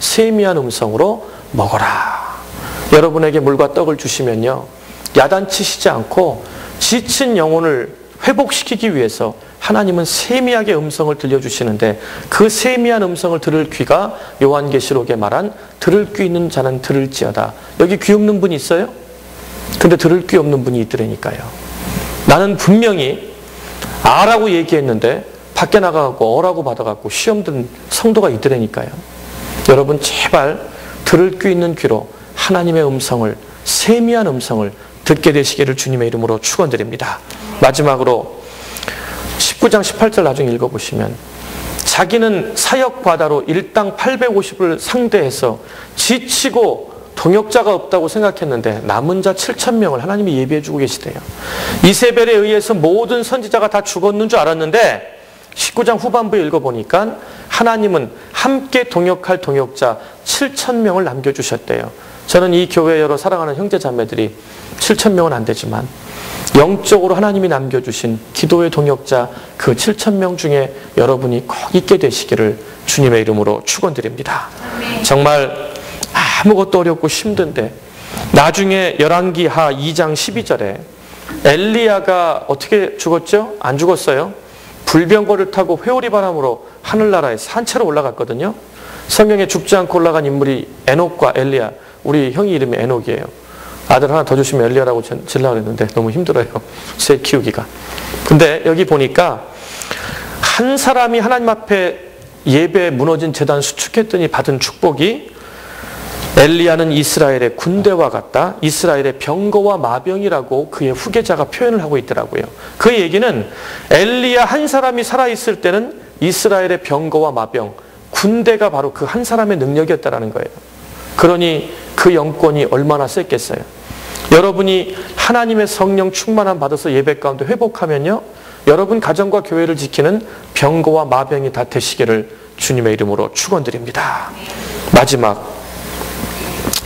세미한 음성으로 먹어라. 여러분에게 물과 떡을 주시면요, 야단치시지 않고 지친 영혼을 회복시키기 위해서 하나님은 세미하게 음성을 들려주시는데, 그 세미한 음성을 들을 귀가 요한계시록에 말한 들을 귀 있는 자는 들을지어다. 여기 귀 없는 분이 있어요? 근데 들을 귀 없는 분이 있더라니까요. 나는 분명히 아라고 얘기했는데 밖에 나가고 어라고 받아갖고 시험 든 성도가 있더라니까요. 여러분, 제발 들을 귀 있는 귀로 하나님의 음성을, 세미한 음성을 듣게 되시기를 주님의 이름으로 축원드립니다. 마지막으로 19장 18절 나중에 읽어보시면, 자기는 사역 바다로 일당 850을 상대해서 지치고 동역자가 없다고 생각했는데 남은 자 7,000명을 하나님이 예비해주고 계시대요. 이세벨에 의해서 모든 선지자가 다 죽었는 줄 알았는데 19장 후반부에 읽어보니까 하나님은 함께 동역할 동역자 7,000명을 남겨주셨대요. 저는 이 교회 여러 사랑하는 형제 자매들이 7,000명은 안 되지만 영적으로 하나님이 남겨주신 기도의 동역자 그 7,000명 중에 여러분이 꼭 있게 되시기를 주님의 이름으로 축원드립니다. 정말 아무것도 어렵고 힘든데 나중에 열왕기하 2장 12절에 엘리야가 어떻게 죽었죠? 안 죽었어요. 불병거를 타고 회오리 바람으로 하늘나라에 산채로 올라갔거든요. 성경에 죽지 않고 올라간 인물이 에녹과 엘리야. 우리 형이 이름이 에녹이에요. 아들 하나 더 주시면 엘리야라고 지려고 했는데 너무 힘들어요. 새 키우기가. 근데 여기 보니까 한 사람이 하나님 앞에 예배 무너진 제단 수축했더니 받은 축복이, 엘리야는 이스라엘의 군대와 같다. 이스라엘의 병거와 마병이라고 그의 후계자가 표현을 하고 있더라고요. 그 얘기는 엘리야 한 사람이 살아있을 때는 이스라엘의 병거와 마병, 군대가 바로 그 한 사람의 능력이었다는 거예요. 그러니 그 영권이 얼마나 셌겠어요. 여러분이 하나님의 성령 충만함 받아서 예배 가운데 회복하면요, 여러분 가정과 교회를 지키는 병거와 마병이 다 되시기를 주님의 이름으로 축원드립니다. 마지막,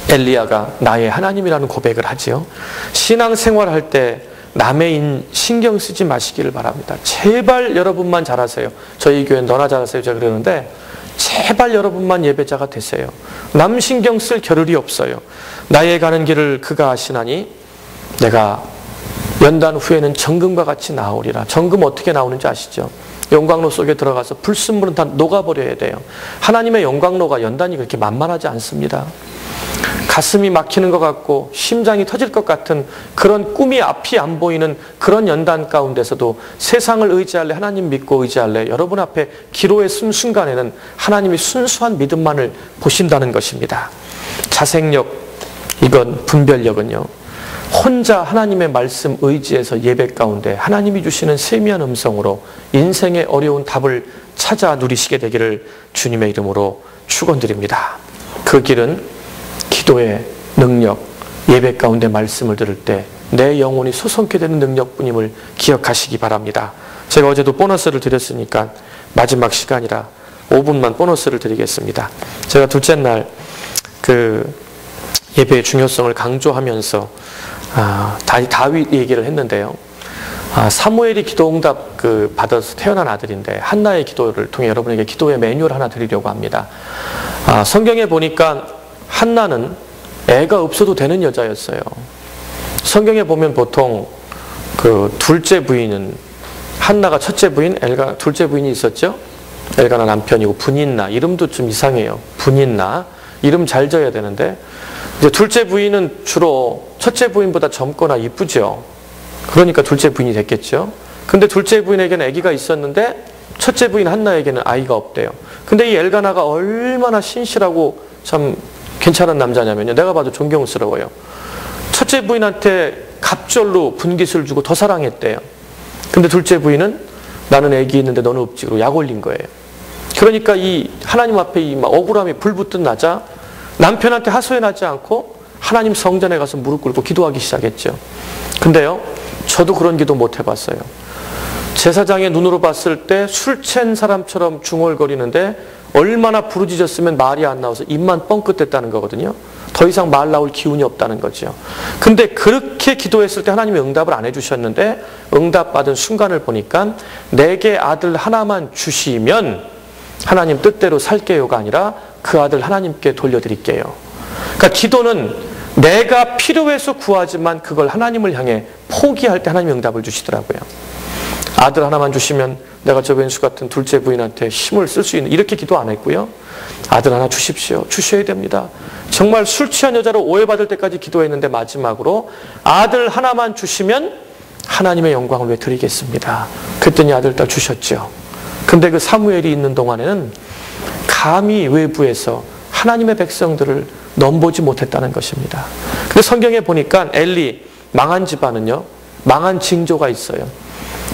엘리야가 나의 하나님이라는 고백을 하지요. 신앙생활할 때 남의 인 신경 쓰지 마시기를 바랍니다. 제발 여러분만 잘하세요. 저희 교회는 너나 잘하세요 제가 그러는데, 제발 여러분만 예배자가 되세요. 남 신경 쓸 겨를이 없어요. 나의 가는 길을 그가 아시나니 내가 연단 후에는 정금과 같이 나오리라. 정금 어떻게 나오는지 아시죠? 영광로 속에 들어가서 불순물은 다 녹아버려야 돼요. 하나님의 영광로가 연단이 그렇게 만만하지 않습니다. 가슴이 막히는 것 같고 심장이 터질 것 같은 그런 꿈이 앞이 안 보이는 그런 연단 가운데서도 세상을 의지할래, 하나님 믿고 의지할래, 여러분 앞에 기로에 쓴 순간에는 하나님이 순수한 믿음만을 보신다는 것입니다. 자생력, 이건 분별력은요, 혼자 하나님의 말씀 의지해서 예배 가운데 하나님이 주시는 세미한 음성으로 인생의 어려운 답을 찾아 누리시게 되기를 주님의 이름으로 축원드립니다. 그 길은 기도의 능력, 예배 가운데 말씀을 들을 때 내 영혼이 소성케 되는 능력뿐임을 기억하시기 바랍니다. 제가 어제도 보너스를 드렸으니까 마지막 시간이라 5분만 보너스를 드리겠습니다. 제가 둘째 날 그 예배의 중요성을 강조하면서 다윗 얘기를 했는데요. 사무엘이 기도응답 받아서 태어난 아들인데 한나의 기도를 통해 여러분에게 기도의 매뉴얼 하나 드리려고 합니다. 성경에 보니까 한나는 애가 없어도 되는 여자였어요. 성경에 보면 보통 그 둘째 부인은, 한나가 첫째 부인, 엘가 둘째 부인이 있었죠. 엘가나 남편이고 분인나, 이름도 좀 이상해요. 분인나, 이름 잘 지어야 되는데, 이제 둘째 부인은 주로 첫째 부인보다 젊거나 이쁘죠. 그러니까 둘째 부인이 됐겠죠. 근데 둘째 부인에게는 아기가 있었는데 첫째 부인 한나에게는 아이가 없대요. 근데 이 엘가나가 얼마나 신실하고 참 괜찮은 남자냐면요, 내가 봐도 존경스러워요. 첫째 부인한테 갑절로 분깃을 주고 더 사랑했대요. 근데 둘째 부인은 나는 아기 있는데 너는 없지, 그러고 약 올린 거예요. 그러니까 이 하나님 앞에 이 막 억울함이 불붙듯 나자 남편한테 하소연하지 않고 하나님 성전에 가서 무릎 꿇고 기도하기 시작했죠. 근데요, 저도 그런 기도 못 해봤어요. 제사장의 눈으로 봤을 때 술 취한 사람처럼 중얼거리는데 얼마나 부르짖었으면 말이 안 나와서 입만 뻥끗했다는 거거든요. 더 이상 말 나올 기운이 없다는 거죠. 근데 그렇게 기도했을 때 하나님이 응답을 안 해주셨는데 응답받은 순간을 보니까 내게 아들 하나만 주시면 하나님 뜻대로 살게요가 아니라 그 아들 하나님께 돌려드릴게요. 그러니까 기도는 내가 필요해서 구하지만 그걸 하나님을 향해 포기할 때 하나님이 응답을 주시더라고요. 아들 하나만 주시면 내가 저 왼수 같은 둘째 부인한테 힘을 쓸 수 있는, 이렇게 기도 안 했고요. 아들 하나 주십시오. 주셔야 됩니다. 정말 술 취한 여자로 오해받을 때까지 기도했는데 마지막으로 아들 하나만 주시면 하나님의 영광을 왜 드리겠습니다. 그랬더니 아들 딸 주셨죠. 근데 그 사무엘이 있는 동안에는 감히 외부에서 하나님의 백성들을 넘보지 못했다는 것입니다. 근데 성경에 보니까 엘리 망한 집안은요, 망한 징조가 있어요.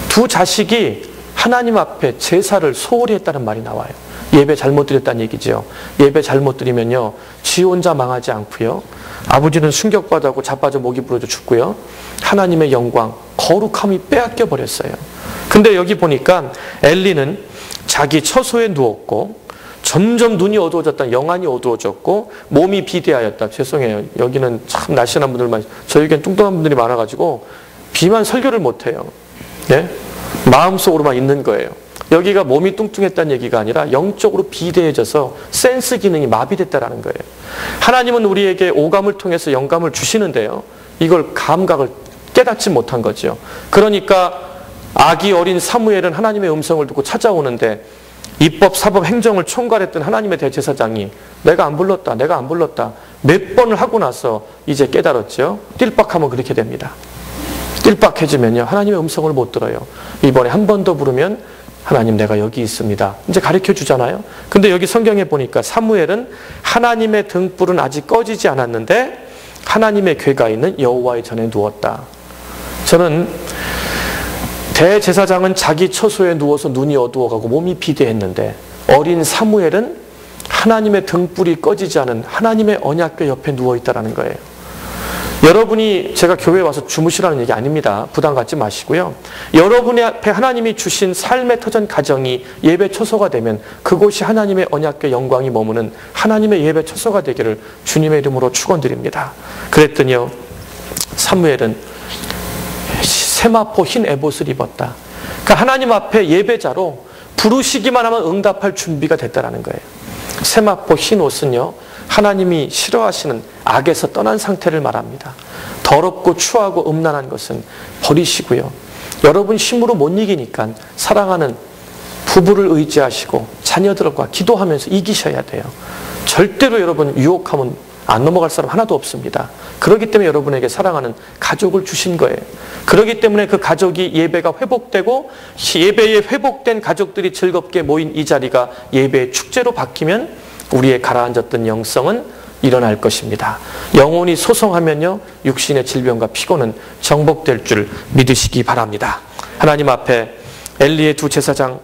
두 자식이 하나님 앞에 제사를 소홀히 했다는 말이 나와요. 예배 잘못 드렸다는 얘기죠. 예배 잘못 드리면요, 지 혼자 망하지 않고요, 아버지는 충격받고 자빠져 목이 부러져 죽고요, 하나님의 영광, 거룩함이 빼앗겨 버렸어요. 근데 여기 보니까 엘리는 자기 처소에 누웠고 점점 눈이 어두워졌다, 영안이 어두워졌고 몸이 비대하였다. 죄송해요, 여기는 참 날씬한 분들만, 저에겐 뚱뚱한 분들이 많아가지고 비만 설교를 못해요. 네? 마음속으로만 있는 거예요. 여기가 몸이 뚱뚱했다는 얘기가 아니라 영적으로 비대해져서 센스 기능이 마비됐다라는 거예요. 하나님은 우리에게 오감을 통해서 영감을 주시는데요, 이걸 감각을 깨닫지 못한 거죠. 그러니까 아기 어린 사무엘은 하나님의 음성을 듣고 찾아오는데 입법, 사법, 행정을 총괄했던 하나님의 대제사장이 내가 안 불렀다, 내가 안 불렀다 몇 번을 하고 나서 이제 깨달았죠. 띨빡하면 그렇게 됩니다. 띨빡해지면요, 하나님의 음성을 못 들어요. 이번에 한 번 더 부르면 하나님 내가 여기 있습니다, 이제 가르쳐 주잖아요. 근데 여기 성경에 보니까 사무엘은 하나님의 등불은 아직 꺼지지 않았는데 하나님의 궤가 있는 여호와의 전에 누웠다. 저는 대제사장은 자기 처소에 누워서 눈이 어두워가고 몸이 비대했는데 어린 사무엘은 하나님의 등불이 꺼지지 않은 하나님의 언약궤 옆에 누워있다는 거예요. 여러분이, 제가 교회에 와서 주무시라는 얘기 아닙니다. 부담 갖지 마시고요. 여러분의 앞에 하나님이 주신 삶의 터전 가정이 예배 처소가 되면 그곳이 하나님의 언약궤 영광이 머무는 하나님의 예배 처소가 되기를 주님의 이름으로 축원드립니다. 그랬더니요, 사무엘은 세마포 흰 에봇을 입었다. 그러니까 하나님 앞에 예배자로 부르시기만 하면 응답할 준비가 됐다는 거예요. 세마포 흰 옷은요, 하나님이 싫어하시는 악에서 떠난 상태를 말합니다. 더럽고 추하고 음란한 것은 버리시고요, 여러분 힘으로 못 이기니까 사랑하는 부부를 의지하시고 자녀들과 기도하면서 이기셔야 돼요. 절대로 여러분 유혹하면 안 넘어갈 사람 하나도 없습니다. 그렇기 때문에 여러분에게 사랑하는 가족을 주신 거예요. 그렇기 때문에 그 가족이 예배가 회복되고 예배에 회복된 가족들이 즐겁게 모인 이 자리가 예배의 축제로 바뀌면 우리의 가라앉았던 영성은 일어날 것입니다. 영혼이 소성하면요, 육신의 질병과 피곤은 정복될 줄 믿으시기 바랍니다. 하나님 앞에 엘리의 두 제사장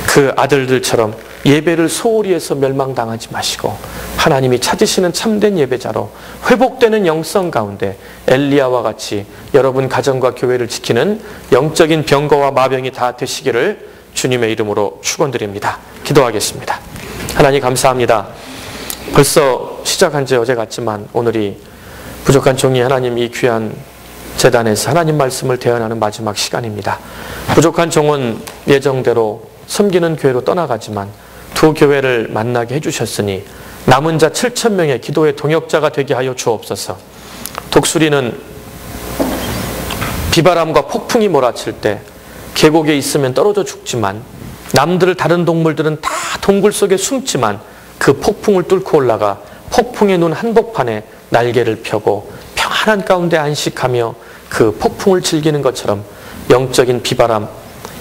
그 아들들처럼 예배를 소홀히 해서 멸망당하지 마시고 하나님이 찾으시는 참된 예배자로 회복되는 영성 가운데 엘리야와 같이 여러분 가정과 교회를 지키는 영적인 병거와 마병이 다 되시기를 주님의 이름으로 축원드립니다. 기도하겠습니다. 하나님 감사합니다. 벌써 시작한 지 어제 같지만 오늘이 부족한 종이 하나님 이 귀한 제단에서 하나님 말씀을 대언하는 마지막 시간입니다. 부족한 종은 예정대로 섬기는 교회로 떠나가지만 두 교회를 만나게 해주셨으니 남은 자 7,000명의 기도의 동역자가 되게 하여 주옵소서. 독수리는 비바람과 폭풍이 몰아칠 때 계곡에 있으면 떨어져 죽지만 다른 동물들은 다 동굴 속에 숨지만 그 폭풍을 뚫고 올라가 폭풍의 눈 한복판에 날개를 펴고 평안한 가운데 안식하며 그 폭풍을 즐기는 것처럼 영적인 비바람,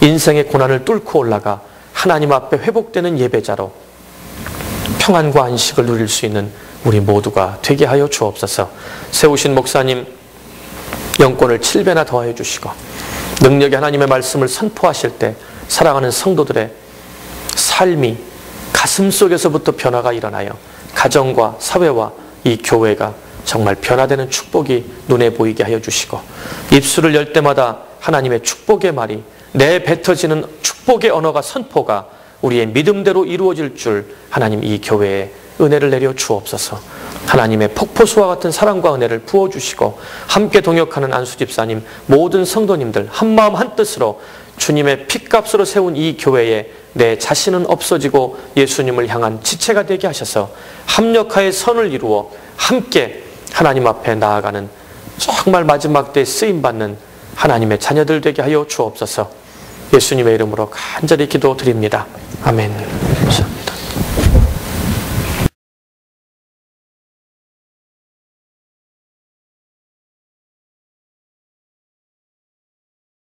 인생의 고난을 뚫고 올라가 하나님 앞에 회복되는 예배자로 평안과 안식을 누릴 수 있는 우리 모두가 되게 하여 주옵소서. 세우신 목사님 영권을 7배나 더하여 주시고 능력의 하나님의 말씀을 선포하실 때 사랑하는 성도들의 삶이 가슴속에서부터 변화가 일어나요. 가정과 사회와 이 교회가 정말 변화되는 축복이 눈에 보이게 하여 주시고 입술을 열 때마다 하나님의 축복의 말이 내 뱉어지는 축복의 언어가 선포가 우리의 믿음대로 이루어질 줄 하나님 이 교회에 은혜를 내려 주옵소서. 하나님의 폭포수와 같은 사랑과 은혜를 부어주시고 함께 동역하는 안수 집사님 모든 성도님들 한마음 한뜻으로 주님의 핏값으로 세운 이 교회에 내 자신은 없어지고 예수님을 향한 지체가 되게 하셔서 합력하여 선을 이루어 함께 하나님 앞에 나아가는 정말 마지막 때에 쓰임받는 하나님의 자녀들 되게 하여 주옵소서. 예수님의 이름으로 간절히 기도드립니다. 아멘.